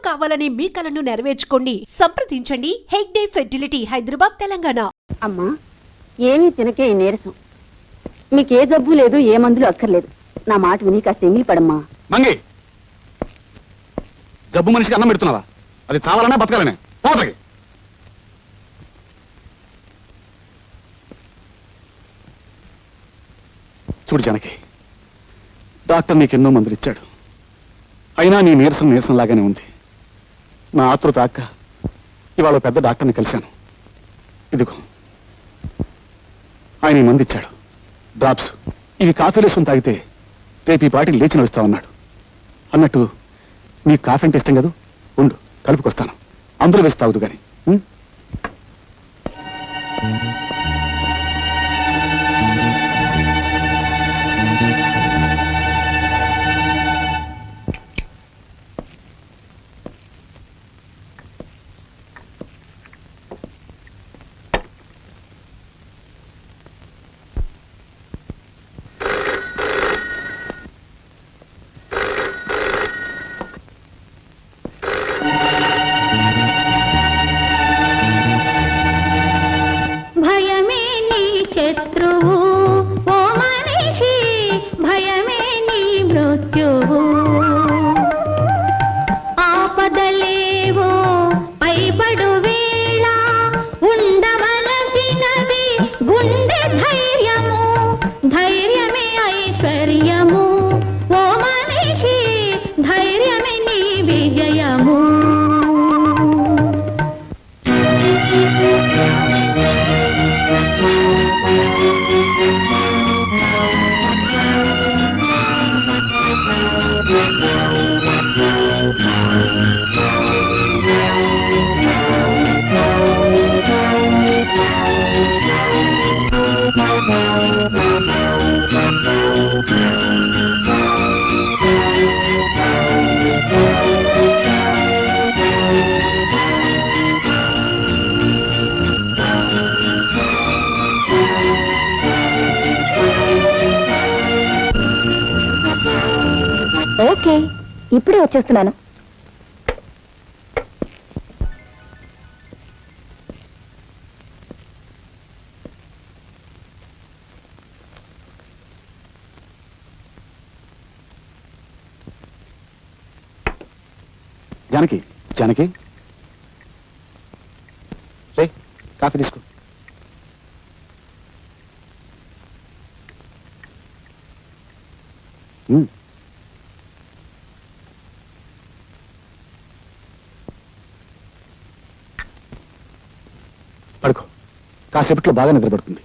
కావాలనే మీ కలను నెరవేర్చుకోండి. సంప్రదించండి హెగ్డే ఫెర్టిలిటీ, హైదరాబాద్, తెలంగాణ. అమ్మా, ఏమీ తినకే ఈ నీరసం. మీకే జబ్బు లేదు, ఏ మందులు అక్కర్లేదు. నా మాట విని కాస్త ఎంగిలి పడమ్మా. మంగి, జబ్బు మనిషికి అన్నం పెడుతున్నావా? అది చావాలనే బతకాలనే? పోతకి చూడు జానకి, డాక్టర్ నీకెన్నో మందులు ఇచ్చాడు. అయినా నీ నీరసం లాగానే ఉంది. నా ఆతృత అక్క ఇవాళ పెద్ద డాక్టర్ని కలిశాను. ఇదిగో ఆయన ఈ మందు ఇచ్చాడు, డ్రాప్స్. ఇవి కాఫీలో వేసుకుని తాగితే రేపు ఈ పాటికి లేచి నడుస్తామన్నాడు. అన్నట్టు నీకు కాఫీ అంటే ఇష్టం కదా, ఉండు కలుపుకొస్తాను. అందులో వేసి తాగుదు కానీ. ఓకే, ఇప్పుడే వచ్చేస్తున్నాను. జానకి, జానకి రే, కాఫీ తీసుకో. పడుకో, కాసేపట్లో బాగా నిద్రపడుతుంది.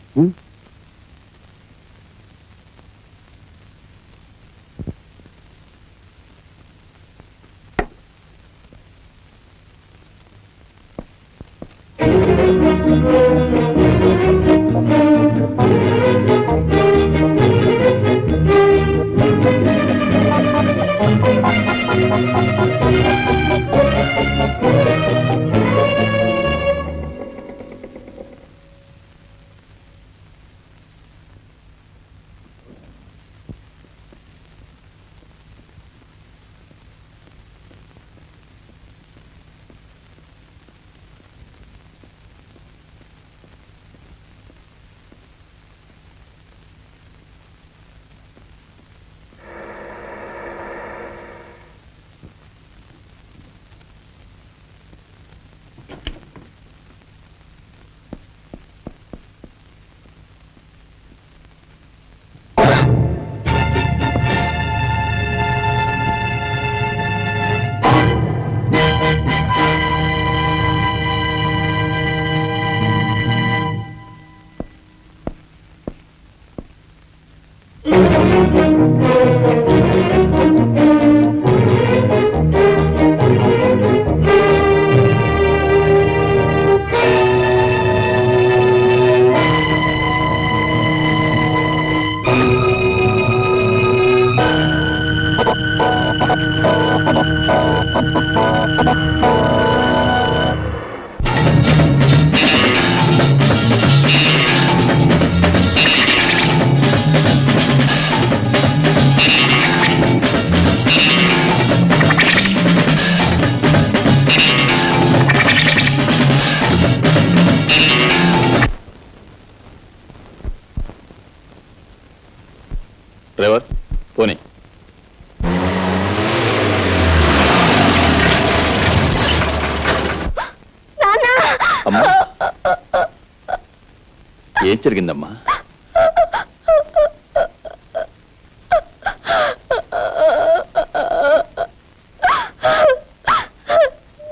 ఏం జరిగిందమ్మా?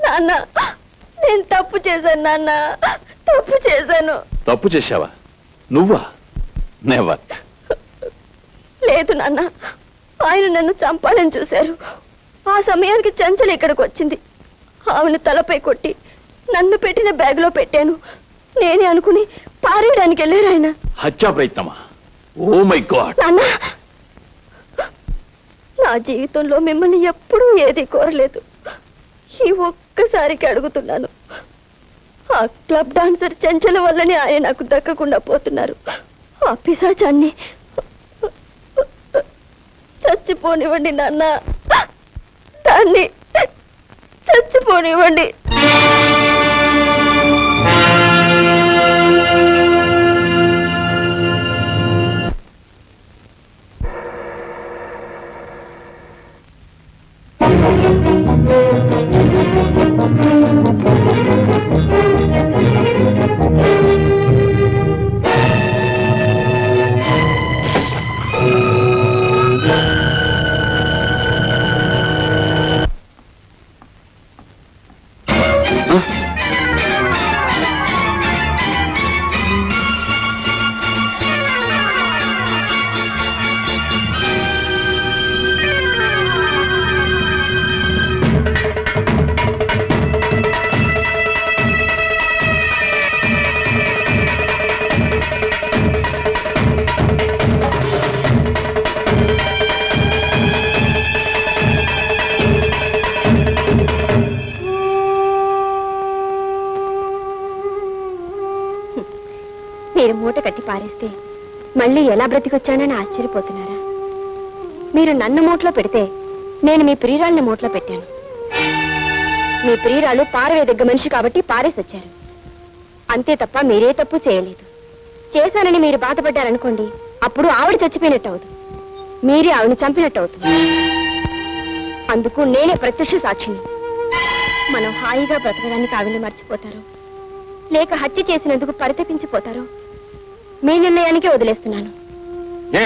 నాన్న, నేను తప్పు చేశాను నాన్న, తప్పు చేశాను. తప్పు చేశావా? నువ్వా? నెవర్. లేదు నాన్న, ఆయన నన్ను చంపాలని చూశారు. ఆ సమయానికి చంచల ఇక్కడికి వచ్చింది. ఆమెను తలపై కొట్టి నన్ను పెట్టిన బ్యాగ్ లో పెట్టాను. నేనే అనుకుని పారేయడానికి వెళ్ళారు ఆయన. హత్యా ప్రయత్నమా? Oh my God. నాన్న, నా జీవితంలో మిమ్మల్ని ఎప్పుడూ ఏది కోరలేదు. ఈ ఒక్కసారికి అడుగుతున్నాను. ఆ క్లబ్ డాన్సర్ చంచల వల్లనే ఆయన నాకు దక్కకుండా పోతున్నారు. ఆ పిశాచాన్ని చచ్చిపోనివ్వండి నాన్న, దాన్ని చచ్చిపోనివ్వండి. మీరు మూట కట్టి పారేస్తే మళ్ళీ ఎలా బ్రతికొచ్చానని ఆశ్చర్యపోతున్నారా? మీరు నన్ను మూటలో పెడితే నేను మీ ప్రియురాల్ని మూటలో పెట్టాను. మీ ప్రియురాలు పారవేదగ్గ మనిషి కాబట్టి పారేసొచ్చారు. అంతే తప్ప మీరే తప్పు చేయలేదు. చేశానని మీరు బాధపడ్డారనుకోండి, అప్పుడు ఆవిడ చచ్చిపోయినట్టు అవుతుంది, మీరే ఆవిడని చంపినట్టు అవుతుంది. అందుకు నేనే ప్రత్యక్ష సాక్షిని. మనం హాయిగా బ్రతకడానికి ఆవిడని మర్చిపోతారు, లేక హత్య చేసినందుకు పరితపించిపోతారు, మీ నిర్ణయానికే వదిలేస్తున్నాను. ఏ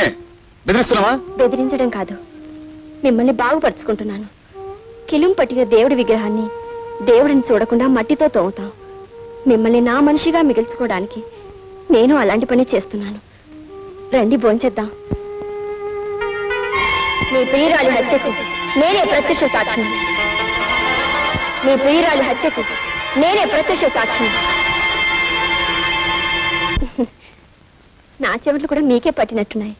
బెదిరిస్తున్నావా? బెదిరించడం కాదు, మిమ్మల్ని బాగుపరుచుకుంటున్నాను. కిలుం పట్టిన దేవుడి విగ్రహాన్ని దేవుడిని చూడకుండా మట్టితో తోముతాం. మిమ్మల్ని నా మనిషిగా మిగిల్చుకోవడానికి నేను అలాంటి పని చేస్తున్నాను. రండి భోంచేద్దాం. మీ ప్రియురాలి హత్యకు నేనే ప్రత్యక్ష సాక్షిని. మీ ప్రియురాలి హత్యకు నేనే ప్రత్యక్ష సాక్షిని. నా చెవులు కూడా మీకే పట్టినట్టున్నాయి.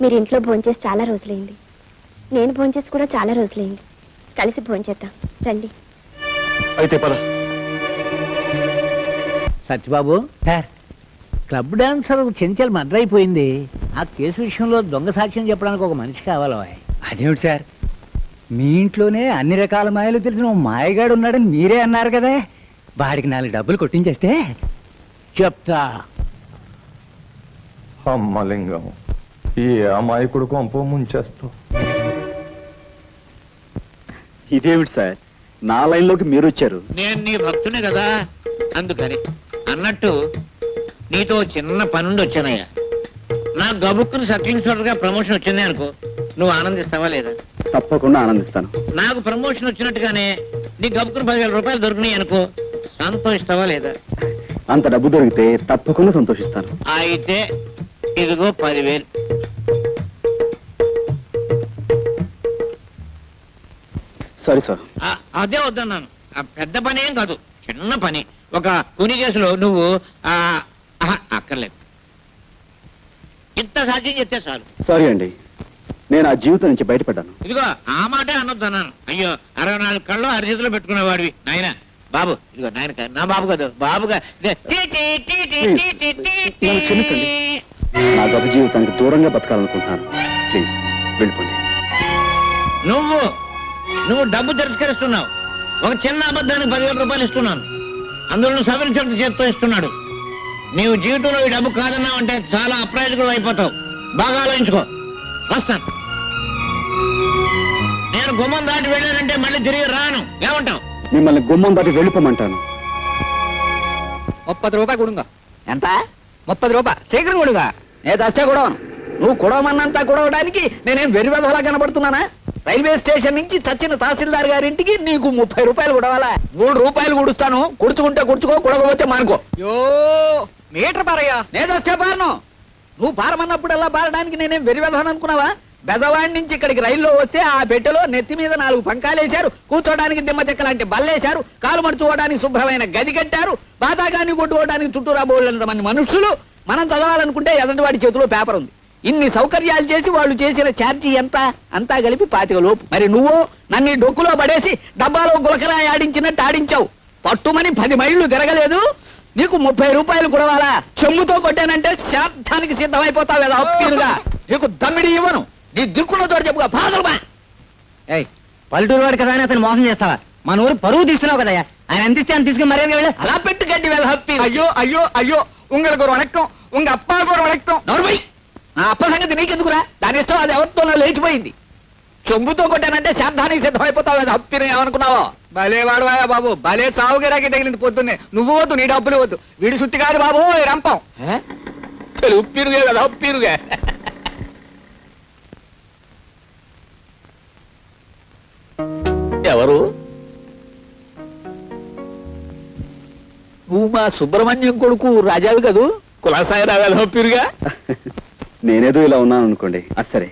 మీరు ఇంట్లో భోంచేసి చాలా రోజులైంది, నేను భోంచేసి కూడా చాలా రోజులైంది. కలిసి భోంచేద్దాం రండి. అయితే పద. Satyababu sir, club dancer Chenchal murder అయిపోయింది. ఆ కేసు విషయంలో దొంగ సాక్ష్యం చెప్పడానికి ఒక మనిషి కావాలో. అదేమిటి సార్, మీ ఇంట్లోనే అన్ని రకాల మాయలు తెలిసిన ఓ మాయగాడు ఉన్నాడని మీరే అన్నారు కదా. వాడికి 4 డబ్బులు కొట్టించేస్తే చెప్తా. అమ్మలింగం, ఈ అమాయకుడు కొంప ముంచేస్తావు. ఇదేమిటి సార్, నా లైన్లోకి మీరు వచ్చారు? నేను నీ భక్తుని కదా, అందుకని. అన్నట్టు నీతో చిన్న పనుండి వచ్చానయ్యా. నా గబుక్కుని సబ్ ఇన్స్పెక్టర్గా ప్రమోషన్ వచ్చింది అనుకో, నువ్వు ఆనందిస్తావా లేదా? తప్పకుండా ఆనందిస్తాను. నాకు ప్రమోషన్ వచ్చినట్టుగానే నీ గబుక్కుని 10,000 రూపాయలు దొరికినాయి అనుకో, సంతోషిస్తావా లేదా? అంత డబ్బు దొరికితే తప్పకుండా సంతోషిస్తాను. అయితే ఇదిగో 10,000. సరే సార్. అదే వద్దన్నాను. పెద్ద పని ఏం కాదు, చిన్న పని. ఒక కుని కేసులో నువ్వు అక్కర్లేదు, ఇంత సాధ్యం చెప్తే చాలు. సారీ అండి, నేను ఆ జీవితం నుంచి బయటపడ్డాను. ఇదిగో ఆ మాటే అనొద్దన్నాను. అయ్యో, 64 కళ్ళు అరిచేతిలో పెట్టుకునేవాడివి నాయన. బాబు ఇదిగో నాయన, నా బాబు కదా, బాబుగా నన్ను క్షమించండి. నా గొప్ప జీవితానికి దూరంగా బతకాలనుకుంటున్నాను. ప్లీజ్ వెళ్ళిపోండి. నువ్వు డబ్బు తిరస్కరిస్తున్నావు. ఒక చిన్న అబద్ధానికి 10,000 రూపాయలు ఇస్తున్నాను, అందులో నువ్వు సబ్ ఇన్స్పెక్టర్ చేత్తో ఇస్తున్నాడు. నీవు జీవితంలో ఈ డబ్బు కాదన్నావు అంటే చాలా అప్రాయకుడు అయిపోతావు. బాగా ఆలోచించుకో. వస్తాను. నేను గుమ్మం దాటి వెళ్ళానంటే మళ్ళీ తిరిగి రాను. ఏమంటావు? మిమ్మల్ని గుమ్మం దాటి వెళ్ళిపోమంటాను. 30 రూపాయలు కొడుగా. ఎంత? 30 రూపాయలు శీఘ్రం కొడుగా. నేను దస్తే కూడా నువ్వు కుడవమన్నంతా కుడవడానికి నేనేం వెర్రివెధలా కనబడుతున్నానా? రైల్వే స్టేషన్ నుంచి చచ్చిన తహసీల్దార్ గారింటికి నీకు 30 రూపాయలు కుడవాలా? 3 రూపాయలు కుడుస్తాను. కుడుచుకుంటే కుడుచుకో, కుడకపోతే మానుకో. యో మీటర్ పారయ్యా. నేను దస్తే పారను. నువ్వు పారమన్నప్పుడల్లా పారడానికి నేనేం వెర్రివెధని అనుకున్నావా? బెజవాడి నుంచి ఇక్కడికి రైల్లో వస్తే ఆ పెట్టెలో నెత్తి మీద 4 పంకాలేశారు, కూర్చోడానికి దిమ్మ చెక్క లాంటి బల్లేశారు, కాలు మడుచుకోవడానికి శుభ్రమైన గది కట్టారు, బాతాగాన్ని కొట్టుకోవడానికి చుట్టూరా బోళ్ళంత మంది మనుషులు. మనం చదవాలనుకుంటే ఎదుటి వాడి చేతిలో పేపర్ ఉంది. ఇన్ని సౌకర్యాలు చేసి వాళ్ళు చేసిన ఛార్జీ ఎంత? అంతా కలిపి 25 లోపు. మరి నువ్వు నన్ను డొక్కులో పడేసి డబ్బాలో గులకరాయి ఆడించినట్టు ఆడించావు. పట్టుమని 10 మైళ్ళు తిరగలేదు, నీకు 30 రూపాయలు కుడవాలా? చెమ్ముతో కొట్టానంటే శార్థానికి సిద్ధమైపోతావు కదా అప్పీరుగా. నీకు దమ్మిడి ఇవ్వను. నీ దిక్కులో తోడు చెప్పుగా పాదలుమా. పల్లెటూరు వాడు కదా అని అతను మోసం చేస్తావా? మన ఊరు పరువు తీస్తున్నావు కదా, ఆయన అందిస్తే అని తీసుకుని మర్యాద వెళ్ళి అలా పెట్టి గడ్డి వేల హప్పి. అయ్యో అయ్యో అయ్యో உங்களுக்கு ஒரு வணக்கம், உங்க அப்பாவுக்கு ஒரு வணக்கம். నోర్మై, నా అప్ప సంగతి నీకెందుకురా? దాని ఇష్టం, అది ఎవరితో లేచిపోయింది. చెంబుతో కొట్టానంటే శార్థానికి సిద్ధమైపోతావు కదా హప్పిని. ఏమనుకున్నావో? భలే వాడవాయా బాబు, భలే చావుగిరాకి తగిలింది పొద్దున్నే. నువ్వు వద్దు, నీ డబ్బులు వద్దు. వీడి సుత్తి కాదు బాబు, రంపం. ఉప్పిరుగే కదా ఉప్పిరుగే. ఎవరు? నువ్వు మా సుబ్రహ్మణ్యం కొడుకు రాజావి కదూ? కులాసాయి రావాలి హప్పిరుగా. నేనేదో ఇలా ఉన్నాను అనుకోండి. సరే,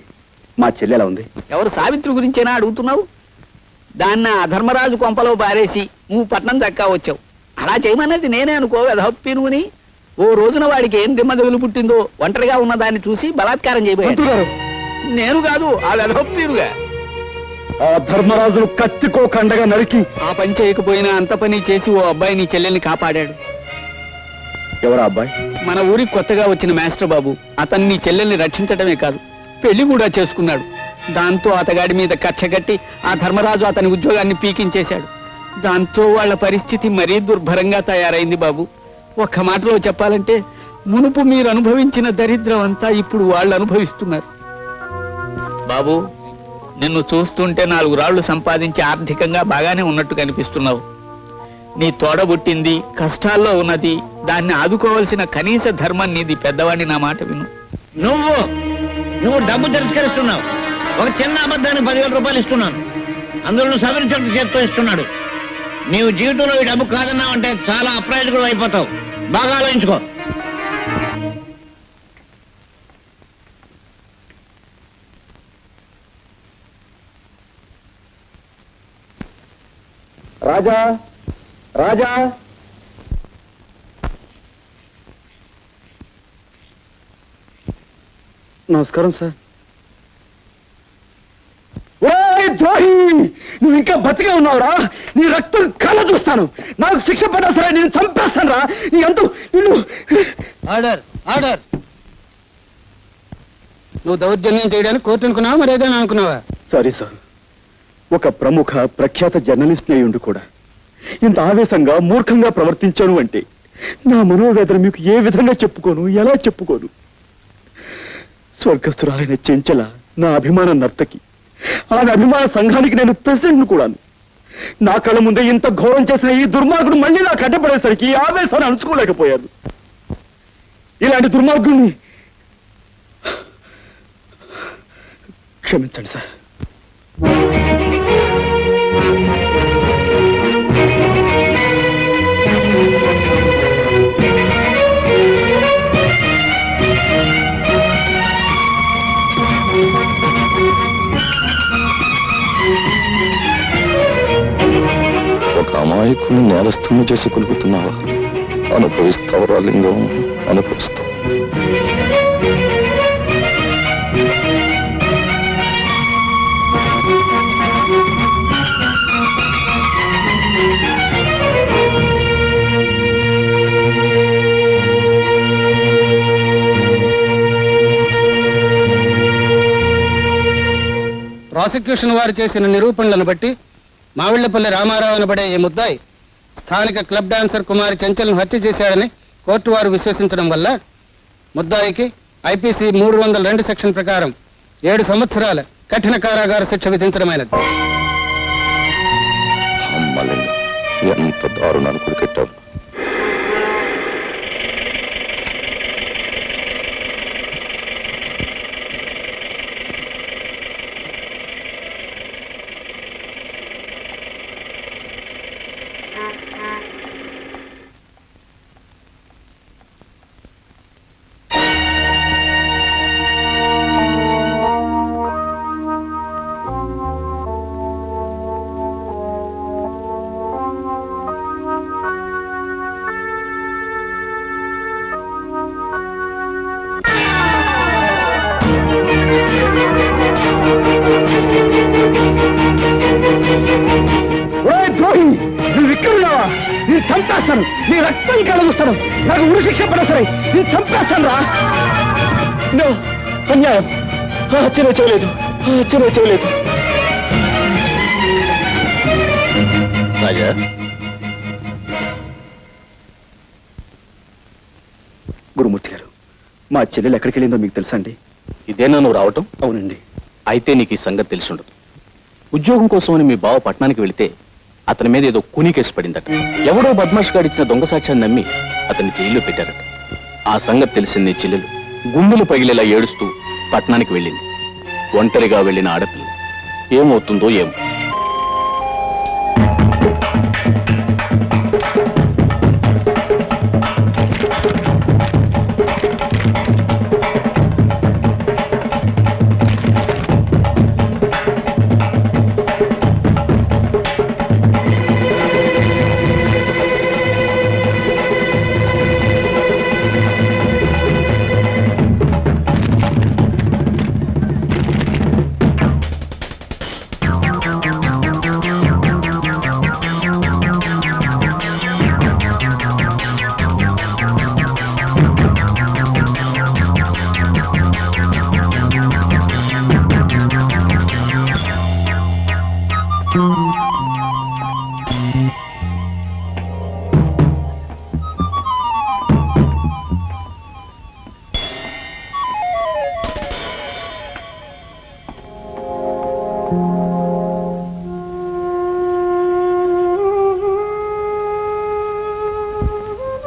మా చెల్లి ఎలా ఉంది? ఎవరు? సావిత్రి గురించేనా అడుగుతున్నావు? దాన్ని ఆ ధర్మరాజు కొంపలో బారేసి నువ్వు పట్నం దక్కా వచ్చావు. అలా చేయమన్నది నేనే అనుకో వెధప్పి నువ్వుని. ఓ రోజున వాడికి ఏం దిమ్మ దిగులు పుట్టిందో ఒంటరిగా ఉన్న దాన్ని చూసి బలాత్కారం చేయబోయాడు. నేను కాదు, ఆ వెధప్పిరుగా. ఆ ధర్మరాజును కత్తికో కండగా నరికి ఆ పని చేయకపోయినా అంత పని చేసి ఓ అబ్బాయి నీ చెల్లెల్ని కాపాడాడు. ఎవరా అబ్బాయి? మన ఊరికి కొత్తగా వచ్చిన మాస్టర్ బాబు. అతన్ని నీ చెల్లెల్ని రక్షించడమే కాదు, పెళ్లి కూడా చేసుకున్నాడు. దాంతో అతగాడి మీద కక్ష కట్టి ఆ ధర్మరాజు అతని ఉద్యోగాన్ని పీకించేశాడు. దాంతో వాళ్ళ పరిస్థితి మరీ దుర్భరంగా తయారైంది బాబు. ఒక్క మాటలో చెప్పాలంటే మునుపు మీరు అనుభవించిన దరిద్రం అంతా ఇప్పుడు వాళ్ళు అనుభవిస్తున్నారు. బాబు, నిన్ను చూస్తుంటే 4 రాళ్లు సంపాదించి ఆర్థికంగా బాగానే ఉన్నట్టు కనిపిస్తున్నావు. నీ తోడబుట్టింది కష్టాల్లో ఉన్నది, దాన్ని ఆదుకోవాల్సిన కనీస ధర్మం నీది. పెద్దవాడిని, నా మాట విను. నువ్వు డబ్బు తిరస్కరిస్తున్నావు. ఒక చిన్న అబద్ధానికి 10,000 రూపాయలు ఇస్తున్నాను. అందులో సవరించట్టు చేత్తో ఇస్తున్నాడు. నీవు జీవితంలో ఈ డబ్బు కాదన్నావంటే చాలా అప్రయోజకుడు అయిపోతావు. బాగా ఆలోచించుకో. రాజా, రాజా. నమస్కారం సార్. ఓయ్ ద్రోహి, నువ్వు ఇంకా బతికే ఉన్నావురా? నీ రక్తం కళ్ళ చూస్తాను. నాకు శిక్ష పడ్డా సరే నేను చంపేస్తాను రా. నీ అంతు నిన్ను. Order, order. నువ్వు దౌర్జన్యం చేయడానికి కోర్టు అనుకున్నావా, మరి ఏదైనా అనుకున్నావా? సారీ సార్, ఒక ప్రముఖ ప్రఖ్యాత జర్నలిస్ట్ అయ్యుండి కూడా ఇంత ఆవేశంగా మూర్ఖంగా ప్రవర్తించాను అంటే నా మనోవేదన మీకు ఏ విధంగా చెప్పుకోను, ఎలా చెప్పుకోను? స్వర్గస్థురాలైన చెంచల నా అభిమాన నర్తకి, ఆమె అభిమాన సంఘానికి నేను ప్రెసిడెంట్ను కూడాను. నా కళ్ళ ముందే ఇంత ఘోరం చేసిన ఈ దుర్మార్గుడు మళ్ళీ నాకు అడ్డపడేసరికి ఈ ఆవేశాన్ని అణుచుకోలేకపోయాను. ఇలాంటి దుర్మార్గుడిని క్షమించండి సార్. ఒక అమాయకుని నేరస్తుని చేసి కొలుపుతున్నావా? అనుభవిస్తావురా లింగం, అనుభవిస్తావు. ప్రాసిక్యూషన్ వారు చేసిన నిరూపణలను బట్టి మావిళ్లపల్లి రామారావు అనబడే ఈ ముద్దాయి స్థానిక క్లబ్ డాన్సర్ కుమారి చెంచల్ను హత్య చేశాడని కోర్టు వారు విశ్వసించడం వల్ల ముద్దాయికి ఐపీసీ 302 సెక్షన్ ప్రకారం 7 సంవత్సరాల కఠిన కారాగార శిక్ష విధించడమైనది. అమ్మలింగం, ఎంత దారుణాన్ని కొడుకెట్టావు. ద్రోహి, నువ్వు ఇక్కడున్నావా? నేను చంపేస్తాను, నీ రక్తం కలుగుస్తాను, నాకు ఉరి శిక్ష పడ సరే, నేను చంపేస్తాను రా. అన్యాయం, హత్యనే చేయలేదు, హత్యనే చేయలేదు. రాజా, గురుమూర్తి గారు, మా చెల్లెలు ఎక్కడికి వెళ్ళిందో మీకు తెలుసా అండి? ఇదేనా నువ్వు రావటం? అవునండి. అయితే నీకు ఈ సంగతి తెలిసుండదు. ఉద్యోగం కోసమని మీ బావ పట్టణానికి వెళితే అతని మీద ఏదో కూనీ కేసు పడిందట. ఎవడో బద్మాష్ గాడిచ్చిన దొంగ సాక్ష్యాన్ని నమ్మి అతన్ని జైల్లో పెట్టారట. ఆ సంగతి తెలిసింది నీ చెల్లెలు గుండెలు పగిలేలా ఏడుస్తూ పట్టణానికి వెళ్ళింది. ఒంటరిగా వెళ్ళిన ఆడపిల్ల ఏమవుతుందో ఏమో.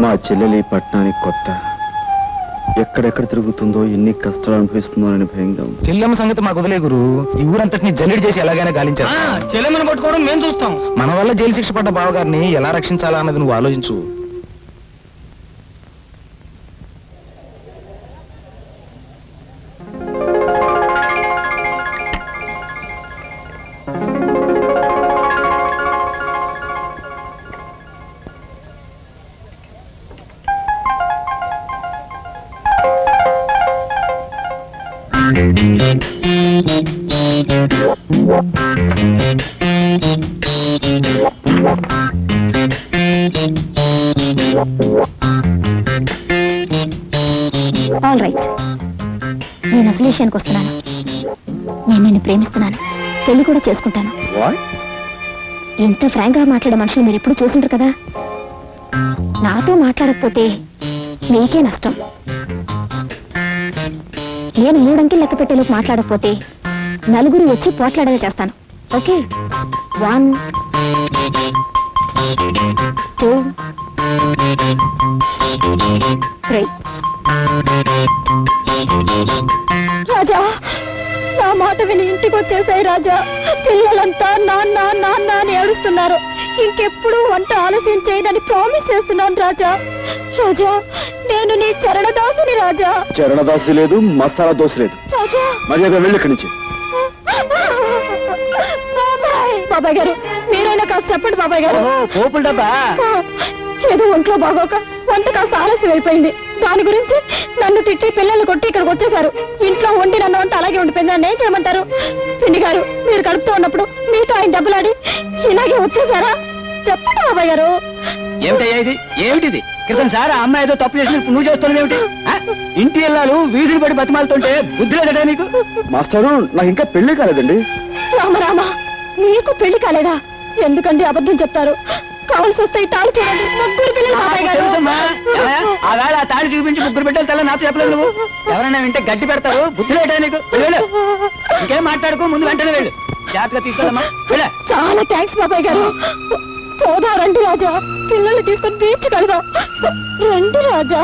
మా చెల్లెలి పట్టణానికి కొత్త, ఎక్కడెక్కడ తిరుగుతుందో, ఎన్ని కష్టాలు అనుభవిస్తుందో అని భయంగా ఉంది. చెల్లెమ్మ సంగతి మాకు వదిలే గురు, ఈ ఊరంతటిని జల్లెడి చేసి ఎలాగైనా గాలించేస్తాం. చెల్లెమ్మని పట్టుకోవడం మేము చూస్తాం. మన వల్ల జైలు శిక్ష పడ్డ బావగారిని ఎలా రక్షించాలా అన్నది నువ్వు ఆలోచించు. ఆల్ రైట్, నేను అసలు విషయానికి వస్తున్నాను. నేను నిన్ను ప్రేమిస్తున్నాను, పెళ్లి కూడా చేసుకుంటాను. ఇంత ఫ్రాంక్ గా మాట్లాడే మనుషులు మీరు ఎప్పుడు చూసుంటారు కదా. నాతో మాట్లాడకపోతే మీకే నష్టం. నేను 3 అంకెలు లెక్క పెట్టేలోపు మాట్లాడకపోతే నలుగురు వచ్చి పోట్లాడేలా చేస్తాను. ఓకే, 1 2 3. రాజా, నా మాట విని ఇంటికి వచ్చేసాయి రాజా. పిల్లలంతా నాన్న నాన్న అని ఏడుస్తున్నారు. ఇంకెప్పుడు వంట ఆలస్యం చేయదని ప్రామిస్ చేస్తున్నాను రాజా. రాజా, నేను నీ చరణదాసుని రాజా. చరణదాసి లేదు, మసాలా దోశ లేదు. రాజా, మర్యాద వెళ్ళి ఇక్కడి నుంచి. బాబాయ్ గారు, మీరైనా కాస్త చెప్పండి బాబాయ్ గారు. పోపుల డబ్బా ఏదో ఒంట్లో బాగోక వంట కాస్త ఆలస్యం అయిపోయింది. దాని గురించి నన్ను తిట్టి పిల్లల్ని కొట్టి ఇక్కడికి వచ్చేసారు. ఇంట్లో వండి నన్ను అంతా అలాగే ఉండిపోయింది. నన్ను ఏం చేయమంటారు? పిన్ని గారు, మీరు కడుపుతూ ఉన్నప్పుడు మీతో ఆయన దెబ్బలాడి ఇలాగే వచ్చేసారా? చెప్పండి బాబాయ్ గారు. ఏమిటయ్యా ఇది? ఏమిటిది? క్రితం సార్ ఆ అమ్మాయి ఏదో తప్పు చేసి నువ్వు చేస్తున్నావు ఏమిటి? ఇంటి ఇల్లాలు వీధులు పడి బతిమాలుతుంటే బుద్ధి లేదట నీకు? మాస్టరు, నాకు ఇంకా పెళ్లి కాలేదండి. రామరామ, మీకు పెళ్లి కాలేదా? ఎందుకండి అబద్ధం చెప్తారు? కావాల్సి వస్తే ఈ తాళి చూడండి, 3 పిల్లలు బాబాయ్ గారు. తెలుసమ్మా, ఆ వేళ ఆ తాళి చూపించి 3 బిడ్డలు తెల్ల నాతో చెప్పలేదు నువ్వు. ఎవరైనా వింటే గడ్డి పెడతారు. బుద్ధి లేట నీకు? వెళ్ళు, ఇంకేం మాట్లాడుకో, ముందు వెంటనే వెళ్ళు. జాగ్రత్తగా తీసుకోదమ్మా. చాలా థ్యాంక్స్ బాబాయ్ గారు. పోదా రండి రాజా, పిల్లల్ని తీసుకొని బీచ్ కడదాం. రండి రాజా.